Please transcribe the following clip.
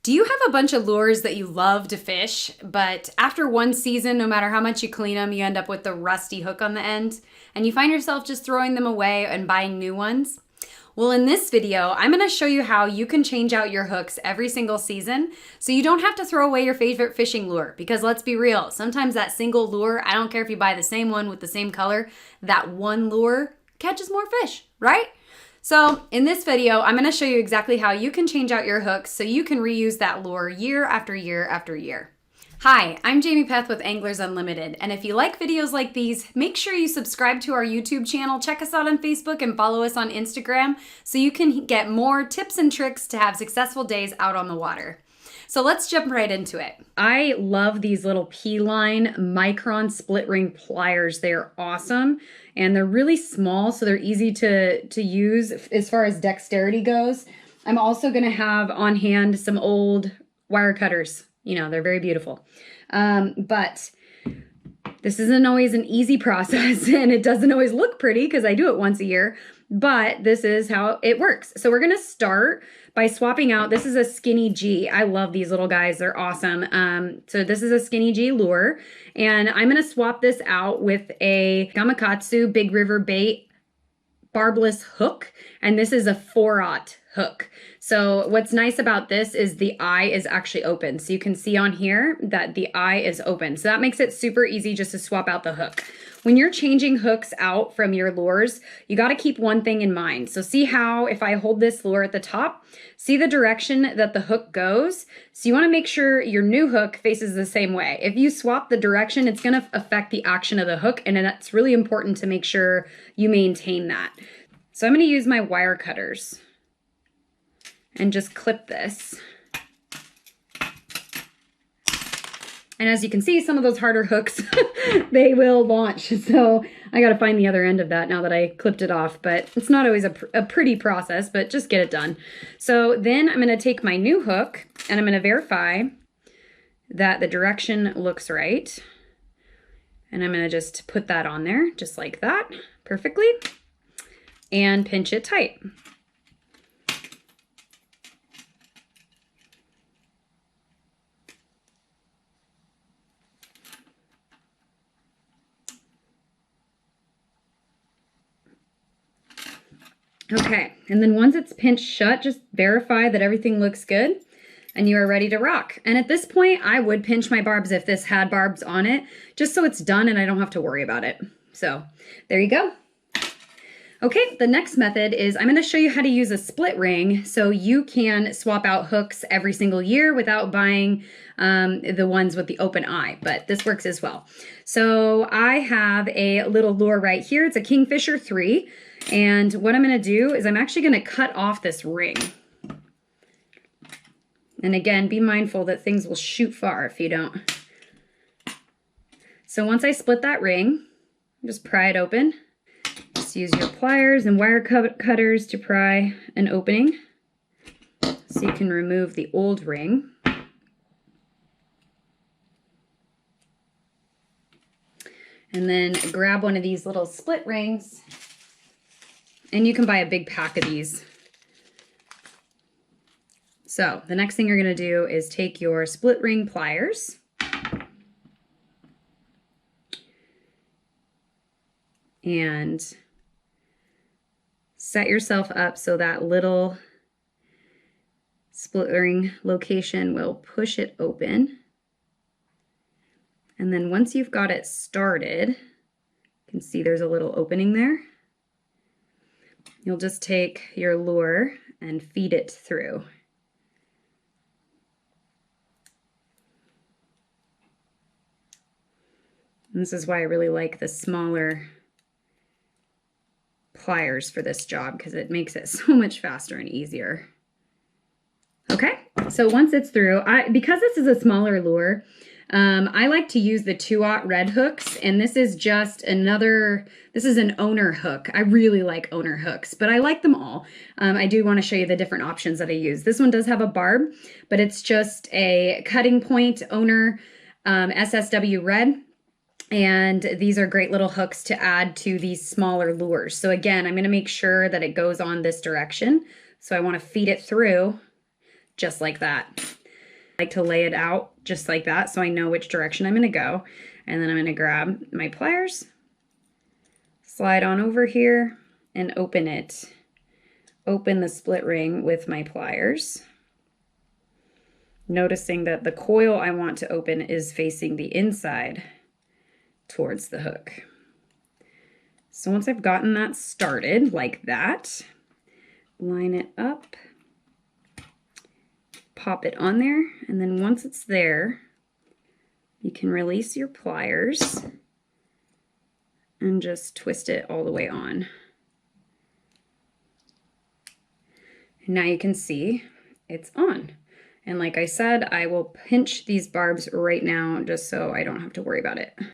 Do you have a bunch of lures that you love to fish, but after one season, no matter how much you clean them, you end up with the rusty hook on the end, and you find yourself just throwing them away and buying new ones? Well, in this video, I'm going to show you how you can change out your hooks every single season so you don't have to throw away your favorite fishing lure. Because let's be real, sometimes that single lure, I don't care if you buy the same one with the same color, that one lure catches more fish, right? So in this video, I'm going to show you exactly how you can change out your hooks so you can reuse that lure year after year after year. Hi, I'm Jamie Peth with Anglers Unlimited, and if you like videos like these, make sure you subscribe to our YouTube channel, check us out on Facebook, and follow us on Instagram so you can get more tips and tricks to have successful days out on the water. So let's jump right into it. I love these little P-line micron split ring pliers. They're awesome and they're really small, so they're easy to use as far as dexterity goes. I'm also gonna have on hand some old wire cutters. You know, they're very beautiful. But this isn't always an easy process and it doesn't always look pretty because I do it once a year, but this is how it works. So we're gonna start by swapping out, this is a Skinny G. I love these little guys, they're awesome. So this is a Skinny G lure, and I'm gonna swap this out with a Gamakatsu Big River Bait barbless hook, and this is a 4/0 hook. So what's nice about this is the eye is actually open. So you can see on here that the eye is open. So that makes it super easy just to swap out the hook. When you're changing hooks out from your lures, you got to keep one thing in mind. So see how if I hold this lure at the top, see the direction that the hook goes. So you want to make sure your new hook faces the same way. If you swap the direction, it's going to affect the action of the hook, and it's really important to make sure you maintain that. So I'm going to use my wire cutters and just clip this. And as you can see, some of those harder hooks, they will launch. So I got to find the other end of that now that I clipped it off, but it's not always a pretty process, but just get it done. So then I'm going to take my new hook and I'm going to verify that the direction looks right. And I'm going to just put that on there just like that, perfectly, and pinch it tight. Okay, and then once it's pinched shut, just verify that everything looks good and you are ready to rock. And at this point, I would pinch my barbs if this had barbs on it, just so it's done and I don't have to worry about it. So there you go. Okay, the next method is I'm gonna show you how to use a split ring so you can swap out hooks every single year without buying the ones with the open eye, but this works as well. So I have a little lure right here. It's a Kingfisher 3. And what I'm going to do is I'm actually going to cut off this ring. And again, be mindful that things will shoot far if you don't. So once I split that ring, just pry it open. Just use your pliers and wire cutters to pry an opening so you can remove the old ring. And then grab one of these little split rings. And you can buy a big pack of these. So the next thing you're going to do is take your split ring pliers and set yourself up so that little split ring location will push it open. And then once you've got it started, you can see there's a little opening there. You'll just take your lure and feed it through. And this is why I really like the smaller pliers for this job, because it makes it so much faster and easier. Okay, so once it's through, because this is a smaller lure, I like to use the 2/0 red hooks, and this is just this is an owner hook. I really like owner hooks, but I like them all. I do want to show you the different options that I use. This one does have a barb, but it's just a cutting point owner SSW red. And these are great little hooks to add to these smaller lures. So again, I'm going to make sure that it goes on this direction. So I want to feed it through just like that. like to lay it out just like that so I know which direction I'm gonna go. And then I'm gonna grab my pliers, slide on over here, and open it. Open the split ring with my pliers. Noticing that the coil I want to open is facing the inside towards the hook. So once I've gotten that started like that, line it up, pop it on there, and then once it's there, you can release your pliers and just twist it all the way on. And now you can see it's on. And like I said, I will pinch these barbs right now just so I don't have to worry about it.